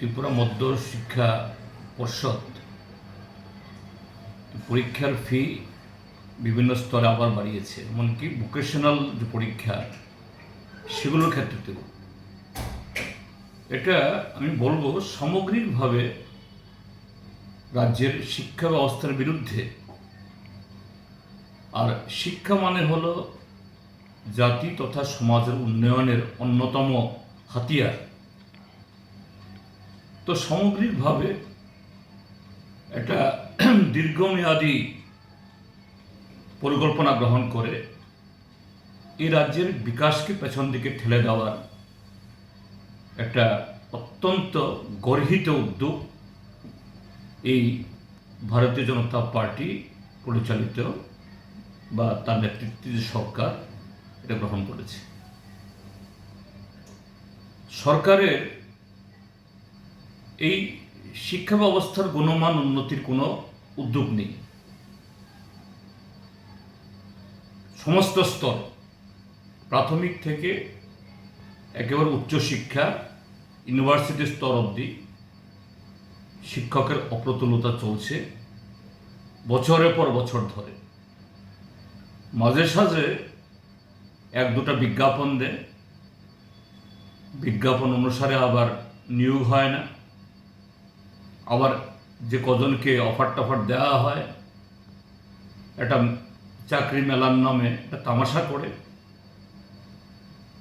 ত্রিপুরা মধ্য শিক্ষা পর্ষদ পরীক্ষার ফি বিভিন্ন স্তরে আবার বাড়িয়েছে, এমনকি ভোকেশনাল যে পরীক্ষা সেগুলোর ক্ষেত্রেও। এটা আমি বলবো সামগ্রিকভাবে রাজ্যের শিক্ষা ব্যবস্থার বিরুদ্ধে। আর শিক্ষা মানে হলো জাতি তথা সমাজের উন্নয়নের অন্যতম হাতিয়ার। তো সামগ্রিকভাবে একটা দীর্ঘমেয়াদী পরিকল্পনা গ্রহণ করে এই রাজ্যের বিকাশকে পেছন দিকে ঠেলে দেওয়ার একটা অত্যন্ত গর্হিত উদ্যোগ এই ভারতীয় জনতা পার্টি পরিচালিত বা তার নেতৃত্বে যে সরকার এটা গ্রহণ করেছে। সরকারের এই শিক্ষা ব্যবস্থার গুণমান উন্নতির কোনো উদ্যোগ নেই। সমস্ত স্তর, প্রাথমিক থেকে একেবারে উচ্চশিক্ষা, ইউনিভার্সিটি স্তর অবধি শিক্ষকের অপ্রতুলতা চলছে বছরের পর বছর ধরে। মাঝে সাঝে এক দুটা বিজ্ঞাপন দেয়, বিজ্ঞাপন অনুসারে আবার নিয়োগ হয় না, আবার যে কজনকে অফার টফার দেওয়া হয় একটা চাকরি মেলার নামে একটা তামাশা করে।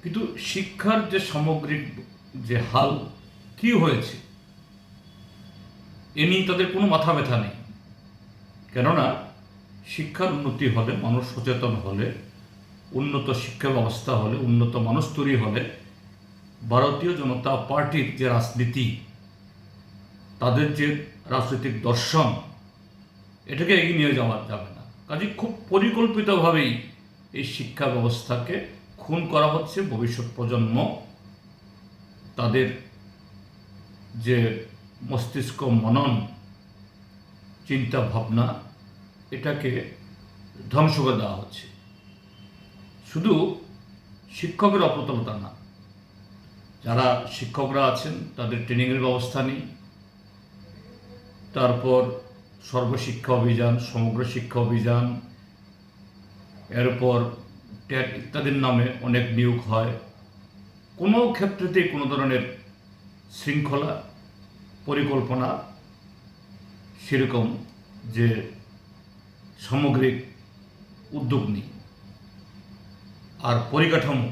কিন্তু শিক্ষার যে সামগ্রিক যে হাল কি হয়েছে এ নিয়ে তাদের কোনো মাথা ব্যথা নেই। কেননা শিক্ষার উন্নতি হলে, মানুষ সচেতন হলে, উন্নত শিক্ষা ব্যবস্থা হলে, উন্নত মানুষ তৈরি হলে ভারতীয় জনতা পার্টির যে রাজনীতি, তাদের যে রাজনৈতিক দর্শন, এটাকে এগিয়ে নিয়ে যাওয়া যাবে না। কাজে খুব পরিকল্পিতভাবেই এই শিক্ষা ব্যবস্থাকে খুন করা হচ্ছে। ভবিষ্যৎ প্রজন্ম, তাদের যে মস্তিষ্ক, মনন, চিন্তা ভাবনা, এটাকে ধ্বংস করে দেওয়া হচ্ছে। শুধু শিক্ষকের অপ্রতুলতা না, যারা শিক্ষকরা আছেন তাদের ট্রেনিংয়ের ব্যবস্থা নেই। তারপর সর্বশিক্ষা অভিযান, সমগ্র শিক্ষা অভিযান, এরপর ট্যাট ইত্যাদির নামে অনেক নিয়োগ হয়। কোনো ক্ষেত্রেতেই কোনো ধরনের শৃঙ্খলা, পরিকল্পনা, সেরকম যে সামগ্রিক উদ্যোগ নেই। আর পরিকাঠামো,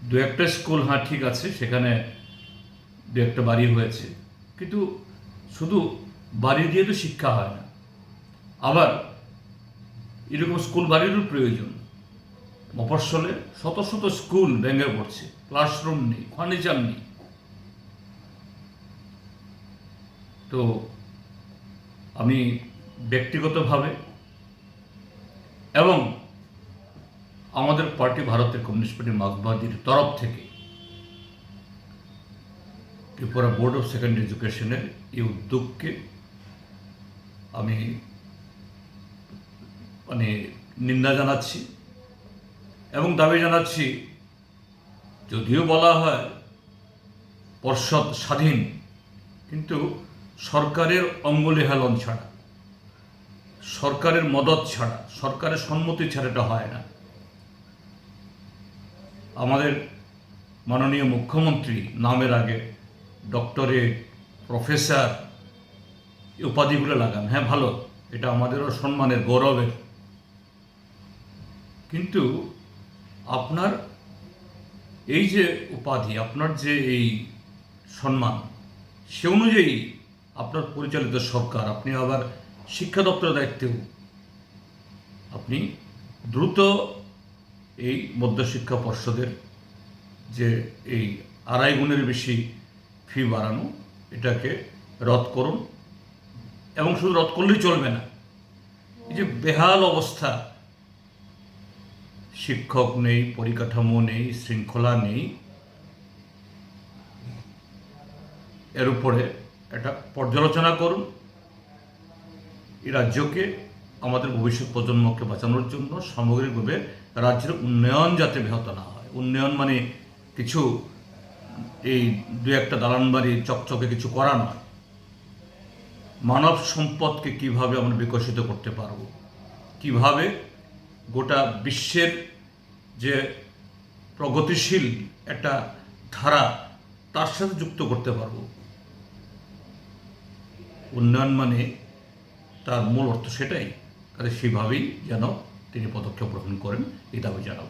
দু একটা স্কুল হ্যাঁ ঠিক আছে, সেখানে দু একটা বাড়ি হয়েছে, কিন্তু শুধু বাড়ি দিয়ে তো শিক্ষা হয় না। আবার এরকম স্কুল বাড়িরও প্রয়োজন। মফস্বলে শত শত স্কুল ভেঙে পড়ছে, ক্লাসরুম নেই, ফার্নিচার নেই। তো আমি ব্যক্তিগতভাবে এবং আমাদের পার্টি, ভারতের কমিউনিস্ট পার্টি মার্ক্সবাদীর তরফ থেকে ত্রিপুরা বোর্ড অফ সেকেন্ডারি এডুকেশনের এই উদ্যোগকে আমি নিন্দা জানাচ্ছি এবং দাবি জানাচ্ছি। যদিও বলা হয় পর্ষদ স্বাধীন, কিন্তু সরকারের অঙ্গুলি হেলন ছাড়া, সরকারের মদত ছাড়া, সরকারের সম্মতি ছাড়া এটা হয় না। আমাদের মাননীয় মুখ্যমন্ত্রী নামের আগে ডক্টরেট, প্রফেসর এই উপাধিগুলো লাগান। হ্যাঁ, ভালো, এটা আমাদেরও সম্মানের, গৌরবের। কিন্তু আপনার এই যে উপাধি, আপনার যে এই সম্মান, সে অনুযায়ী আপনার পরিচালিত সরকার, আপনি আবার শিক্ষা দপ্তরের দায়িত্বেও, আপনি দ্রুত এই মধ্যশিক্ষা পর্ষদের যে এই 2.5 গুণের বেশি ফি বাড়ানো, এটাকে রদ করুন। এবং শুধু রদ করলেই চলবে না, এই যে বেহাল অবস্থা, শিক্ষক নেই, পরিকাঠামো নেই, শৃঙ্খলা নেই, এর উপরে একটা পর্যালোচনা করুন। এই রাজ্যকে, আমাদের ভবিষ্যৎ প্রজন্মকে বাঁচানোর জন্য সামগ্রিকভাবে রাজ্যের উন্নয়ন যাতে ব্যাহত না হয়। উন্নয়ন মানে কিছু এই দু একটা দালান বাড়ি চকচকে কিছু করা নয়। মানব সম্পদকে কিভাবে আমরা বিকশিত করতে পারব, কিভাবে গোটা বিশ্বের যে প্রগতিশীল একটা ধারা তার সাথে যুক্ত করতে পারব। উন্নয়ন মানে তার মূল অর্থ সেটাই, কাজে সেভাবেই যেন তিনি পদক্ষেপ গ্রহণ করেন এই দাবি জানাব।